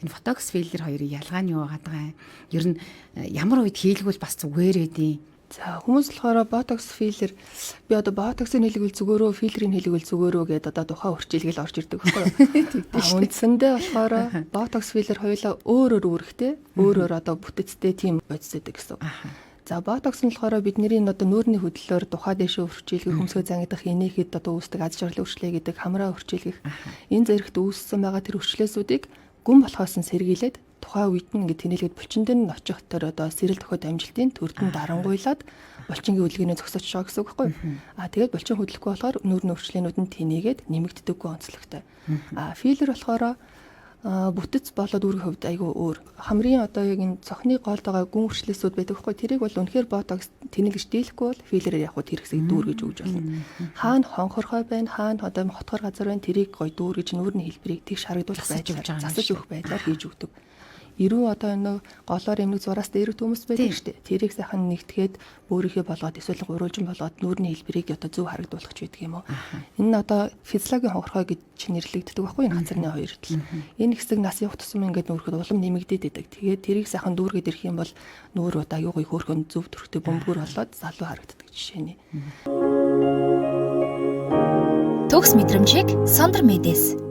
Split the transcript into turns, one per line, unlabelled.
энэ ботокс филлер хоёрын ялгаа нь юу байгаа юм? Ер нь ямар үед хийлгүүл бас зүгээр байдیں۔
За хүмүүс болохоор ботокс филлер би одоо ботоксыг хийлгүүл зүгөөрөө филлерийг хийлгүүл зүгөөрөө гэдэг одоо тухайн хүрчилгээл орж ирдэг байхгүй юу? Үндсэндээ болохоор ботокс филлер хоёулаа өөр үүрэгтэй, өөрөөр одоо бүтэцтэй тийм бодисэдэг гэсэн. За ботокс нь болохоор бидний одоо нүүрний хөдлөлөөр тухай дэшөө хүрчилгэх, хөмсгөө зангидах, инээхэд одоо үүсдэг аз жаргалын өрчлөө гэдэг хамраа хүрчилгэх энэ зэрэгт үүссэн байгаа тэр өрчлөөсүүдийг гүн болохоос нь сэргийлээд тухайн үед нь ингээд тэнэлгээд булчин дээр нь очих тэр одоо сэрэл төхөд амжилтын төрдөн дарангуйлаад булчингийн хөдөлгөөний зогсож шоо гэсэн үг байхгүй. Тэгээд булчин хөдлөхгүй болохоор нүүрний өрчлөөнүүд нь тэнийгээд нэмэгддэггүй онцлогтой. Филлер болохоор бүтэц болоод үүргийн хувьд айгүй өөр. Хамрын одоо яг энэ цохны голд байгаа гүн өрчлөөсүүд байдаг байхгүй. Тэрийг бол үнэхээр ботокс тэнэлж дийлэхгүй бол филлерээр яг тэр хэсгийг дүүргэж өгж болно. Хаана хонхорхой байна, хаана одоо хотгор газар байна, тэрийг гой дүүргэж нүүрний хэлбэрийг тэгш харагдуулах байдлаар засаж өгөх байдлаар хийж өгдөг. 90 одоо энэ голоор эмнэг зураас дээрх хүмүүс байдаг шүү дээ. Тэрийг сайхан нэгтгээд өөрийнхөө болгоод эсвэл гурвалжин болгоод нүүрний хэлбэрийг одоо зөв харагдуулах ч байдаг юм уу. Энэ нь одоо физиологийн хонхорхой гэж нэрлэгддэг байхгүй энэ хацарны хоёр тал. Энэ хэсэг нас явах тусам ингээд нүүрхэд улам нэмэгдээд идэг. Тэгээд тэрийг сайхан дүүргээд ирэх юм бол нүүр удаа аюугай хөөрхөн зөв төрхтэй бөмбөр болоод залуу харагддаг жишээ нь.
Төгс мэдрэмжийг Сондөр Медэс